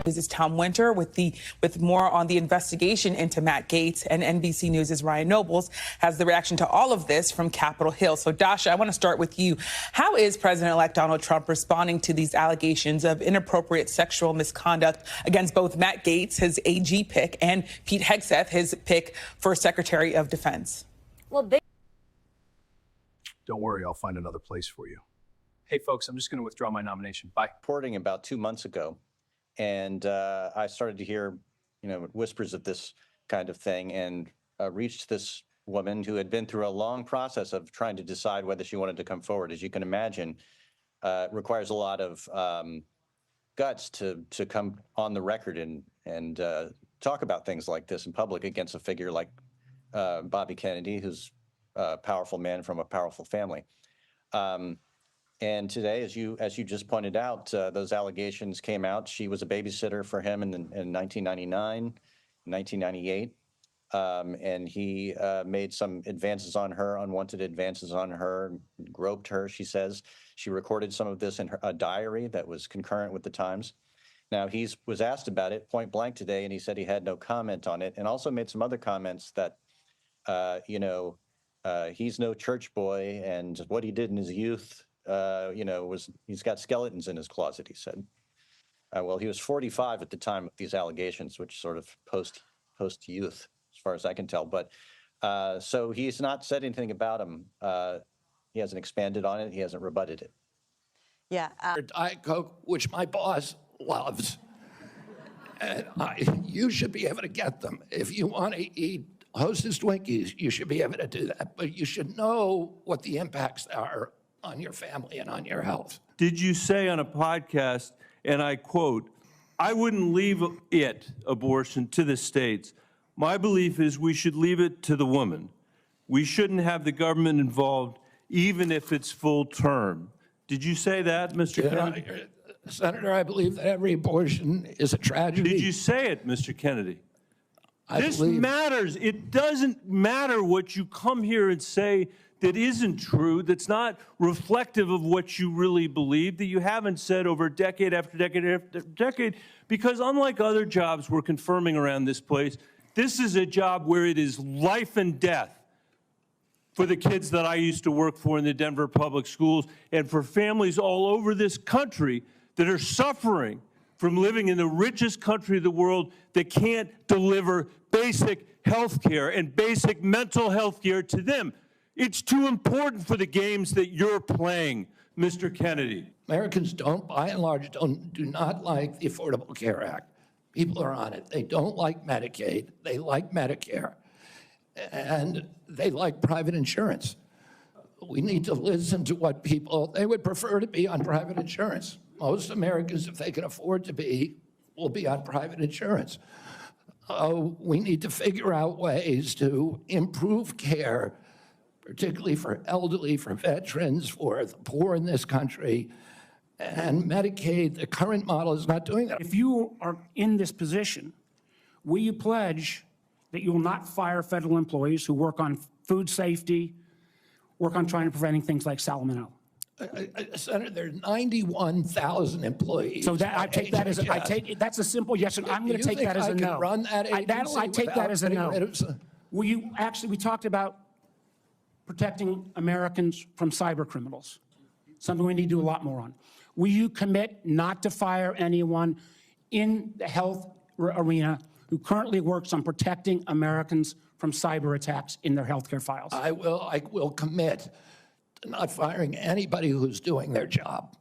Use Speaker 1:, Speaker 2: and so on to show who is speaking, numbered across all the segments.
Speaker 1: This is Tom Winter with more on the investigation into Matt Gaetz, and NBC News' Ryan Nobles has the reaction to all of this from Capitol Hill. So, Dasha, I want to start with you. How is President-elect Donald Trump responding to these allegations of inappropriate sexual misconduct against both Matt Gaetz, his AG pick, and Pete Hegseth, his pick for Secretary of Defense?
Speaker 2: Well,
Speaker 3: Don't worry, I'll find another place for you.
Speaker 4: Hey, folks, I'm just going to withdraw my nomination. Bye.
Speaker 5: Reporting about 2 months ago, and I started to hear, whispers of this kind of thing, and reached this woman who had been through a long process of trying to decide whether she wanted to come forward. As you can imagine, it requires a lot of guts to come on the record and talk about things like this in public against a figure like Bobby Kennedy, who's a powerful man from a powerful family. And today, as you just pointed out, those allegations came out. She was a babysitter for him in 1999, 1998, and he made some advances on her, unwanted advances on her, groped her, she says. She recorded some of this in a diary that was concurrent with the Times. Now, he was asked about it point blank today, and he said he had no comment on it, and also made some other comments that, he's no church boy, and what he did in his youth, he's got skeletons in his closet, he said. Well, he was 45 at the time of these allegations, which sort of post-youth, as far as I can tell. But so he's not said anything about him. He hasn't expanded on it. He hasn't rebutted it.
Speaker 2: yeah.
Speaker 6: Diet Coke, which my boss loves. And you should be able to get them. If you want to eat Hostess Twinkies, you should be able to do that. But you should know what the impacts are on your family and on your health.
Speaker 7: Did you say on a podcast, and I quote, "I wouldn't leave abortion, to the states. My belief is we should leave it to the woman. We shouldn't have the government involved, even if it's full term." Did you say that, Mr. Kennedy?
Speaker 6: Senator, I believe that every abortion is a tragedy.
Speaker 7: Did you say it, Mr. Kennedy? This
Speaker 6: believe-
Speaker 7: matters. It doesn't matter what you come here and say that isn't true, that's not reflective of what you really believe, that you haven't said over decade after decade after decade, because unlike other jobs we're confirming around this place, this is a job where it is life and death for the kids that I used to work for in the Denver public schools, and for families all over this country that are suffering from living in the richest country of the world that can't deliver basic health care and basic mental health care to them. It's too important for the games that you're playing, Mr. Kennedy.
Speaker 6: Americans by and large, do not like the Affordable Care Act. People are on it. They don't like Medicaid. They like Medicare. And they like private insurance. We need to listen to what they would prefer to be on private insurance. Most Americans, if they can afford to be, will be on private insurance. We need to figure out ways to improve care, particularly for elderly, for veterans, for the poor in this country. And Medicaid, the current model is not doing that.
Speaker 8: If you are in this position, will you pledge that you will not fire federal employees who work on food safety, work on trying to preventing things like salmonella?
Speaker 6: Senator, there's 91,000 employees.
Speaker 8: So that I take that as that's a simple yes, and I'm going to take that as a no.
Speaker 6: Run that agency
Speaker 8: I take that as a no.
Speaker 6: rid of-
Speaker 8: Will you we talked about protecting Americans from cyber criminals, something we need to do a lot more on. Will you commit not to fire anyone in the health arena who currently works on protecting Americans from cyber attacks in their healthcare files?
Speaker 6: I will commit to not firing anybody who's doing their job.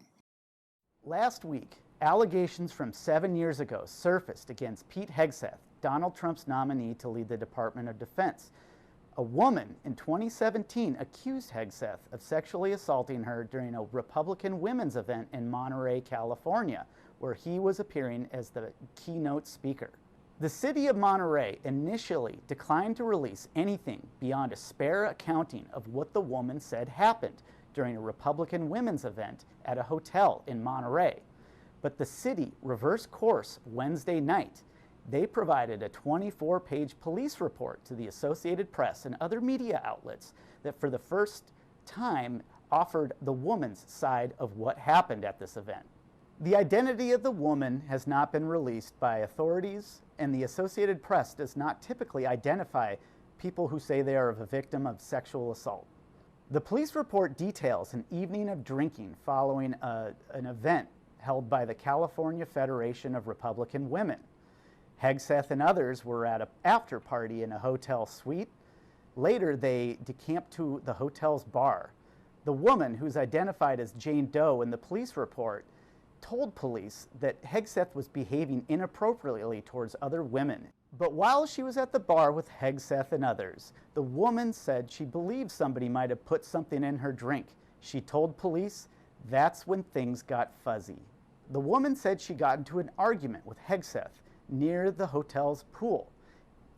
Speaker 9: Last week, allegations from 7 years ago surfaced against Pete Hegseth, Donald Trump's nominee to lead the Department of Defense. A woman in 2017 accused Hegseth of sexually assaulting her during a Republican women's event in Monterey, California, where he was appearing as the keynote speaker. The city of Monterey initially declined to release anything beyond a spare accounting of what the woman said happened during a Republican women's event at a hotel in Monterey. But the city reversed course Wednesday night. They provided a 24-page police report to the Associated Press and other media outlets that for the first time offered the woman's side of what happened at this event. The identity of the woman has not been released by authorities, and the Associated Press does not typically identify people who say they are a victim of sexual assault. The police report details an evening of drinking following an event held by the California Federation of Republican Women. Hegseth and others were at an after party in a hotel suite. Later, they decamped to the hotel's bar. The woman, who's identified as Jane Doe in the police report, told police that Hegseth was behaving inappropriately towards other women. But while she was at the bar with Hegseth and others, the woman said she believed somebody might have put something in her drink. She told police that's when things got fuzzy. The woman said she got into an argument with Hegseth near the hotel's pool.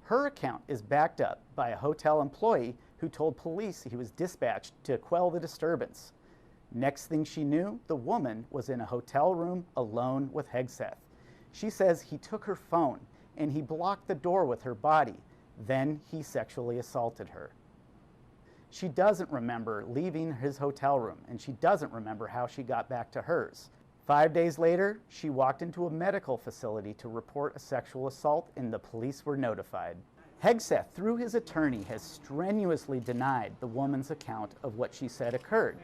Speaker 9: Her account is backed up by a hotel employee who told police he was dispatched to quell the disturbance. Next thing she knew, the woman was in a hotel room alone with Hegseth. She says he took her phone and he blocked the door with her body. Then he sexually assaulted her. She doesn't remember leaving his hotel room, and she doesn't remember how she got back to hers. 5 days later, she walked into a medical facility to report a sexual assault, and the police were notified. Hegseth, through his attorney, has strenuously denied the woman's account of what she said occurred.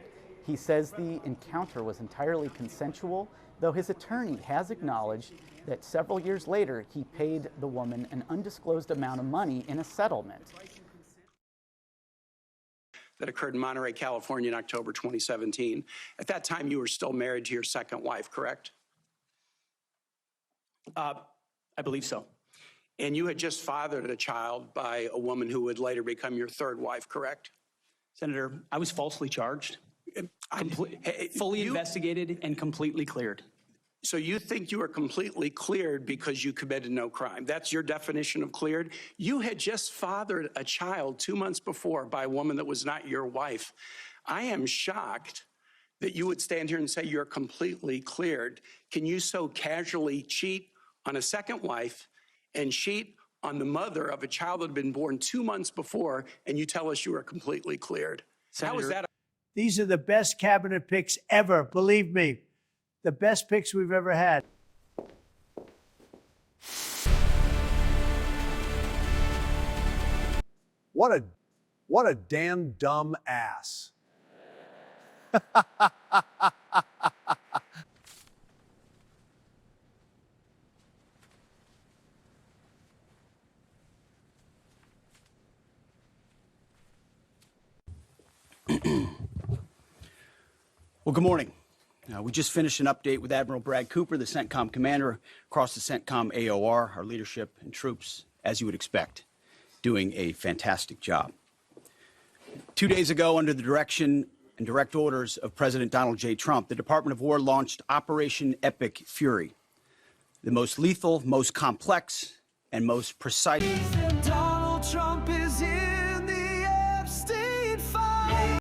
Speaker 9: He says the encounter was entirely consensual, though his attorney has acknowledged that several years later he paid the woman an undisclosed amount of money in a settlement.
Speaker 2: That occurred in Monterey, California in October 2017. At that time, you were still married to your second wife, correct?
Speaker 10: I believe so.
Speaker 2: And you had just fathered a child by a woman who would later become your third wife, correct?
Speaker 10: Senator, I was falsely charged, fully investigated, and completely cleared.
Speaker 2: So you think you were completely cleared because you committed no crime? That's your definition of cleared? You had just fathered a child 2 months before by a woman that was not your wife. I am shocked that you would stand here and say you're completely cleared. Can you so casually cheat on a second wife and cheat on the mother of a child that had been born 2 months before, and you tell us you are completely cleared?
Speaker 10: Senator,
Speaker 2: how is that?
Speaker 11: These are the best cabinet picks ever, believe me. The best picks we've ever had.
Speaker 3: What a damn dumb ass.
Speaker 12: Well, good morning. We just finished an update with Admiral Brad Cooper, the CENTCOM commander, across the CENTCOM AOR, our leadership and troops, as you would expect, doing a fantastic job. 2 days ago, under the direction and direct orders of President Donald J. Trump, the Department of War launched Operation Epic Fury, the most lethal, most complex, and most precise.
Speaker 13: Donald Trump is here.